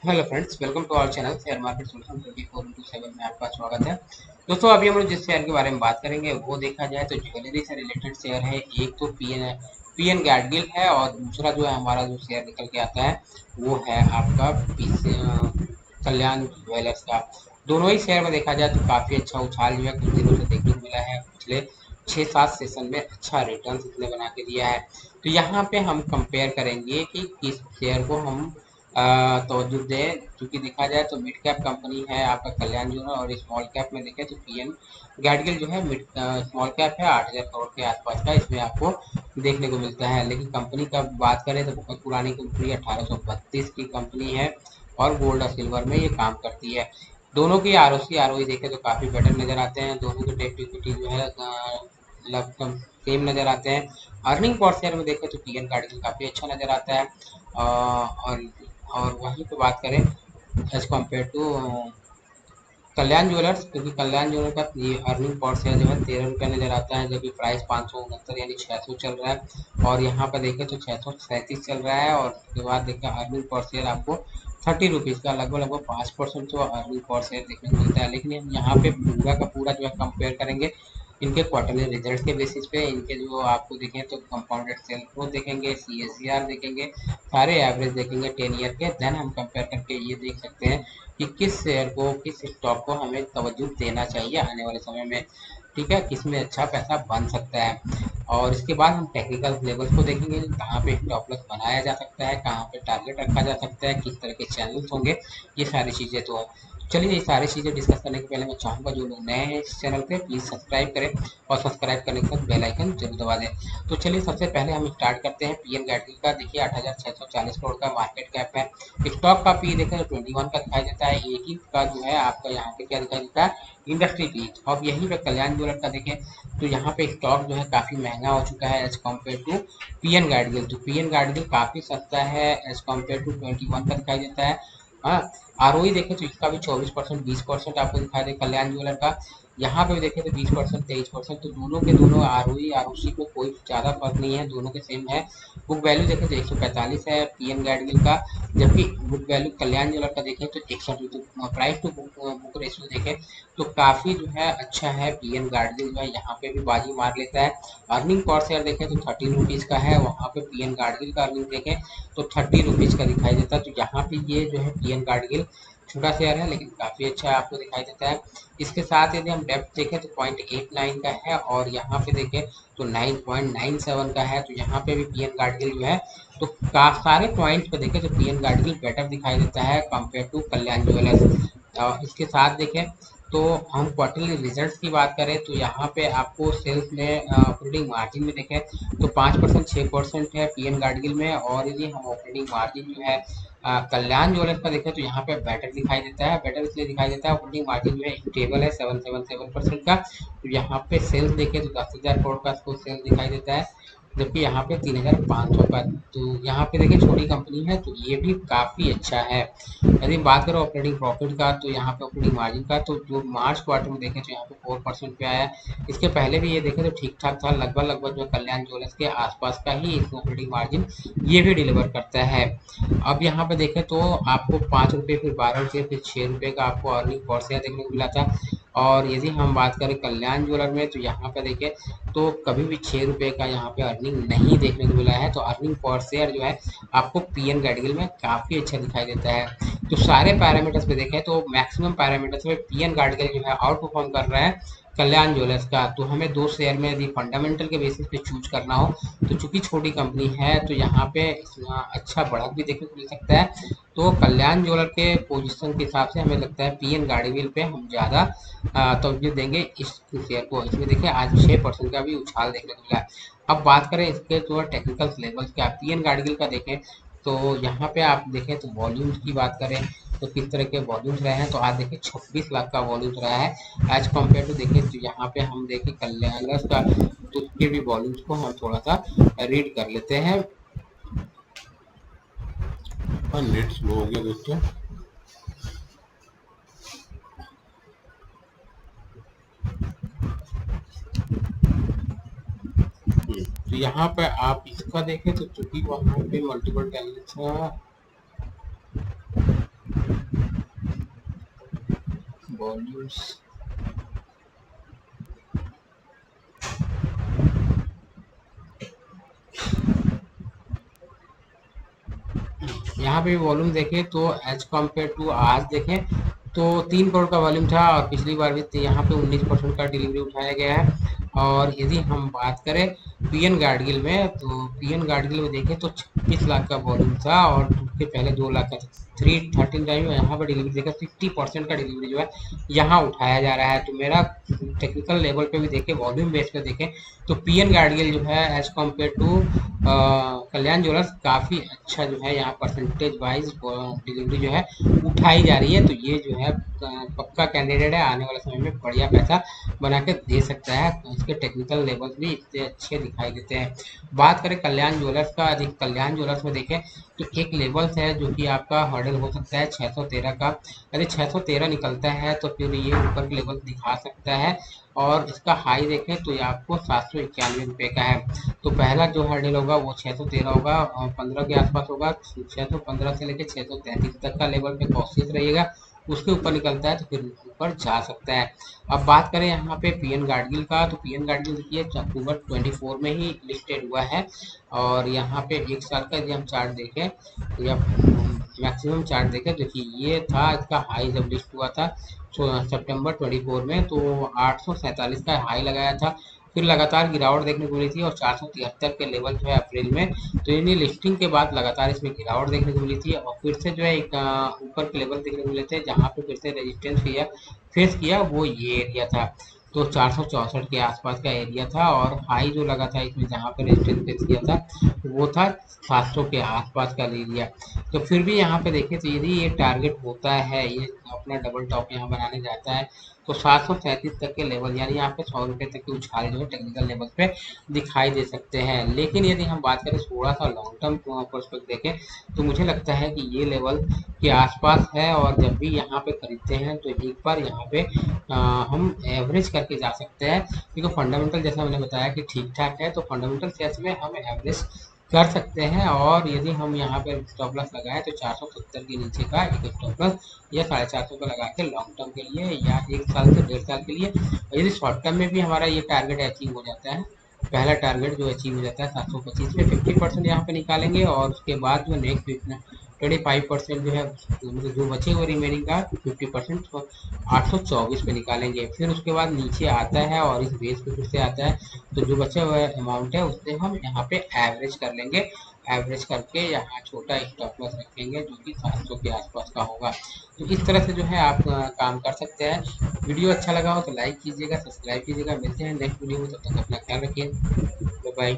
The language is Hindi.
Hello friends, welcome to our channel share market solution 24/7 में आपका स्वागत है। दोस्तों, अभी हम लोग जिस शेयर के बारे में बात करेंगे वो देखा जाए तो ज्वेलरी से रिलेटेड शेयर है। एक तो पीएन गैडगिल है और दूसरा जो है हमारा जो शेयर निकल के आता है वो है आपका कल्याण ज्वेलर्स का। दोनों ही शेयर में देखा जाए तो काफ़ी अच्छा उछाल जो है कुछ दिनों से देखने को मिला है। पिछले 6-7 सेशन में अच्छा रिटर्न इसने बना के दिया है। तो यहाँ पे हम कंपेयर करेंगे कि किस शेयर को हम तवज्जो दें, क्योंकि देखा जाए तो मिड कैप कंपनी है आपका कल्याण ज्वेलर और स्मॉल कैप में देखें तो पीएन गैडगिल जो है मिड स्मॉल कैप है 8,000 करोड़ के आसपास का इसमें आपको देखने को मिलता है। लेकिन कंपनी का बात करें तो बहुत पुरानी कंपनी 1832 की कंपनी है और गोल्ड और सिल्वर में ये काम करती है। दोनों की आरओसी आरओई देखें तो काफ़ी बेटर नज़र आते हैं। दोनों के डेट इक्विटी जो है लगभग सेम नज़र आते हैं। अर्निंग पर शेयर में देखें तो पीएन गैडगिल काफ़ी अच्छा नज़र आता है। और वहीं पे बात करें as compare to Kalyan Jewellers, क्योंकि कल्याण ज्वेलर का ये अर्निंग पर शेयर जो है 13 रुपये नजर आता है, जबकि प्राइस 569 यानी 600 चल रहा है। और यहाँ पर देखें तो 637 चल रहा है। और उसके बाद देखें अर्निंग पर शेयर आपको 30 रुपीज़ का लगभग लगभग 5% तो अर्निंग पर शेयर देखने को मिलता है। लेकिन हम यहाँ पे पूरा का पूरा जो है कंपेयर करेंगे इनके क्वार्टरली रिजल्ट के बेसिस पे। इनके जो आपको देखें तो कंपाउंडेड सेल ग्रोथ देखेंगे, सीएससीआर देखेंगे, सारे एवरेज देखेंगे 10 ईयर के, देन हम कंपेयर करके ये देख सकते हैं कि किस शेयर को किस स्टॉक को हमें तवज्जो देना चाहिए आने वाले समय में। ठीक है, किसमें अच्छा पैसा बन सकता है। और इसके बाद हम टेक्निकल लेवल्स को देखेंगे, कहाँ पे स्टॉप लॉस बनाया जा सकता है, कहाँ पे टारगेट रखा जा सकता है, किस तरह के चैनल्स होंगे, ये सारी चीज़ें तो है। चलिए, ये सारी चीज़ें डिस्कस करने के पहले मैं चाहूँगा जो लोग नए हैं इस चैनल पे प्लीज़ सब्सक्राइब करें और सब्सक्राइब करने के बाद बेल आइकन जरूर दबा दें। तो चलिए, सबसे पहले हम स्टार्ट करते हैं पीएन गैडगिल का। देखिए 8,640 करोड़ का मार्केट कैप है। स्टॉक का पी देखें तो 21 का दिखाई देता है। 18 का जो है आपका यहाँ पे क्या दिखाई देता है, इंडस्ट्री पी। अब यहीं पे कल्याण ज्वेलर का देखें तो यहाँ पे स्टॉक जो है काफ़ी महंगा हो चुका है एज कम्पेयर टू पीएन गैडगिल। तो पीएन गैडगिल काफ़ी सस्ता है एज कम्पेयर टू 21 का दिखाई देता है। हाँ, आरओई देखें तो इसका भी 24% 20% आपको दिखाई दे कल्याण ज्वेलर का। यहाँ पे भी देखें तो 20% 23%। तो दोनों के दोनों आरओई आरओसी को कोई ज़्यादा फर्क नहीं है, दोनों के सेम है। बुक वैल्यू देखें तो 145 है पीएन गैडगिल का, जबकि बुक वैल्यू कल्याण ज्वेलर का देखें तो 61। तो प्राइस टू बुक रेशियो देखें तो काफ़ी जो है अच्छा है। पीएन गैडगिल जो है यहाँ पे भी बाजी मार लेता है। अर्निंग पर शेयर देखें तो 13 रुपीज़ का है, वहाँ पे पीएन गैडगिल का अर्निंग देखें तो 30 रुपीज़ का दिखाई देता है। तो यहाँ पे ये जो है पीएन गैडगिल छोटा शेयर है लेकिन काफ़ी अच्छा आपको दिखाई देता है। इसके साथ यदि हम डेप्थ देखें तो 0.89 का है और यहाँ पे देखें तो 9.97 का है। तो यहाँ पे भी पीएन गैडगिल जो है तो सारे पॉइंट्स पे देखें तो पीएन गैडगिल बेटर दिखाई देता है कंपेयर टू कल्याण ज्वेलर्स। इसके साथ देखें तो हम क्वार्टरली रिजल्ट्स की बात करें तो यहाँ पे आपको सेल्स में ऑपरेटिंग मार्जिन में देखें तो 5% 6% है पीएन गैडगिल में। और यदि हम ऑपरेटिंग मार्जिन जो है कल्याण ज्वेलर्स का देखें तो यहाँ पे बेटर दिखाई देता है। बेटर इसलिए दिखाई देता है, ऑपरेटिंग मार्जिन जो है स्टेबल है 777% का। तो यहाँ पे सेल्स देखें तो 10,000 करोड़ का आपको सेल्स दिखाई देता है, जबकि यहाँ पे 3,500 का। तो यहाँ पे देखिए छोटी कंपनी है तो ये भी काफ़ी अच्छा है। यदि बात करें ऑपरेटिंग प्रॉफिट का तो यहाँ पे ऑपरेटिंग मार्जिन का तो जो मार्च क्वार्टर में देखें तो यहाँ पे 4% पे आया है। इसके पहले भी ये देखें तो ठीक ठाक था, लगभग लगभग जो कल्याण ज्वेलर्स के आसपास का ही इसमें ऑपरेटिंग मार्जिन ये भी डिलीवर करता है। अब यहाँ पे देखें तो आपको 5 रुपये, फिर 12 रुपये, फिर 6 रुपये का आपको अर्निंग पर शेयर देखने को मिला था। और यदि हम बात करें कल्याण ज्वेलर में तो यहाँ पे देखें तो कभी भी 6 रुपये का यहाँ पे अर्निंग नहीं देखने को मिला है। तो अर्निंग पर शेयर जो है आपको पीएन गैडगिल में काफ़ी अच्छा दिखाई देता है। तो सारे पैरामीटर्स पे देखें तो मैक्सिमम पैरामीटर्स में पीएन गैडगिल जो है आउट परफॉर्म कर रहा है कल्याण ज्वेलर्स का। तो हमें दो शेयर में यदि फंडामेंटल के बेसिस पे चूज करना हो तो चूंकि छोटी कंपनी है तो यहाँ पे अच्छा बढ़त भी देखने को मिल सकता है। तो कल्याण ज्वेलर के पोजीशन के हिसाब से हमें लगता है पीएन गैडगिल पे हम ज़्यादा तवज्जो देंगे इस शेयर को। इसमें देखिए आज 6% का भी उछाल देखने को मिला है। अब बात करें इसके जो टेक्निकल लेवल्स क्या पीएन गैडगिल का देखें तो यहाँ पे आप देखें तो वॉल्यूम्स की बात करें तो किस तरह के वॉल्यूम्स रहे हैं। तो आज देखिए 26 लाख का वॉल्यूम्स रहा है एज कम्पेयर टू देखें तो यहाँ पे हम देखें कल्याण का तो उसके भी वॉल्यूम्स को हम थोड़ा सा रीड कर लेते हैं। नेट स्लो हो गया दोस्तों। तो यहाँ पे आप इसका देखें तो चूंकि वहाँ पे मल्टीपल कैंडिडेट्स वॉल्यूम्स यहाँ पे वॉल्यूम देखें तो एज कम्पेयर टू आज देखें तो 3 करोड़ का वॉल्यूम था और पिछली बार भी यहाँ पे 19% का डिलीवरी उठाया गया है। और यदि हम बात करें पीएन गार्डगिल में तो पीएन गार्डगिल में देखें तो 26 लाख का वॉल्यूम था और उसके पहले 2 लाख का था। 313 टाइम यहाँ पर डिलीवरी देखा 50% का डिलीवरी जो है यहाँ उठाया जा रहा है। तो मेरा टेक्निकल लेवल पे भी देखें वॉल्यूम बेस पे देखें तो पीएन गार्डगिल जो है as compare to Kalyan Jewellers काफ़ी अच्छा जो है यहाँ परसेंटेज वाइज डिलीवरी जो है उठाई जा रही है। तो ये जो है पक्का कैंडिडेट है, आने वाले समय में बढ़िया पैसा बना के दे सकता है। इसके टेक्निकल लेवल्स भी इतने अच्छे दिखाई देते हैं। बात करें कल्याण ज्वेलर्स का, यदि कल्याण ज्वेलर्स में देखें तो एक लेवल्स है जो कि आपका हर्डल हो सकता है 613 का। यदि 613 निकलता है तो फिर ये ऊपर के लेवल दिखा सकता है और इसका हाई देखें तो ये आपको 791 रुपये का है। तो पहला जो हर्डल होगा वो 613 होगा और 15 के आसपास होगा। 615 से लेकर 633 तक का लेवल पे कोशिश रहिएगा, उसके ऊपर निकलता है तो फिर ऊपर जा सकता है। अब बात करें यहाँ पे पीएन गार्डगिल का, तो पीएन गार्डगिल देखिए अक्टूबर 24 में ही लिस्टेड हुआ है और यहाँ पे 1 साल का यदि हम चार्ट देखें या मैक्सिमम चार्ट देखें, देखिए ये था इसका हाई जब लिस्ट हुआ था सितंबर 24 में तो 847 का हाई लगाया था। फिर लगातार गिरावट देखने को मिली थी और 473 के लेवल जो है अप्रैल में, तो यानी लिस्टिंग के बाद लगातार इसमें गिरावट देखने को मिली थी और फिर से जो है एक ऊपर के लेवल देखने को मिले थे जहाँ पे फिर से रेजिस्टेंस किया फेस किया, वो ये एरिया था। तो 464 के आसपास का एरिया था और हाई जो लगा था इसमें जहाँ पे रेजिस्टेंस फेस किया था वो था 700 के आसपास का एरिया। तो फिर भी यहाँ पे देखें तो यदि ये टारगेट होता है, ये अपना डबल टॉप यहाँ बनाने जाता है तो 737 तक के लेवल यानी यहाँ पे 100 रुपये तक के उछाल जो है टेक्निकल लेवल पे दिखाई दे सकते हैं। लेकिन यदि हम बात करें थोड़ा सा लॉन्ग टर्म पर्सपेक्ट देखें तो मुझे लगता है कि ये लेवल के आसपास है और जब भी यहाँ पे खरीदते हैं तो एक बार यहाँ पे हम एवरेज करके जा सकते हैं, क्योंकि फंडामेंटल जैसा मैंने बताया कि ठीक ठाक है। तो फंडामेंटल सेंस में हम एवरेज कर सकते हैं और यदि हम यहाँ पे स्टॉप लॉस लगाए तो 470 के नीचे का एक स्टॉप लॉस या 450 का लगा के लॉन्ग टर्म के लिए या 1 साल से 1.5 साल के लिए। यदि शॉर्ट टर्म में भी हमारा ये टारगेट अचीव हो जाता है, पहला टारगेट जो अचीव हो जाता है 725 पे 50% यहाँ पे निकालेंगे और उसके बाद जो नेक्स्ट 25% जो है मतलब जो बचे हुए रिमेनिंग का 50% 824 पे निकालेंगे। फिर उसके बाद नीचे आता है और इस बेस पे फिर से आता है तो जो बचे हुए अमाउंट है उससे हम यहाँ पे एवरेज कर लेंगे। एवरेज करके यहाँ छोटा स्टॉप लॉस रखेंगे जो कि 700 के आसपास का होगा। तो इस तरह से जो है आप काम कर सकते हैं। वीडियो अच्छा लगा हो तो लाइक कीजिएगा, सब्सक्राइब कीजिएगा। मिलते हैं नेक्स्ट वीडियो में, तब तक अपना ख्याल रखिए। Bye bye.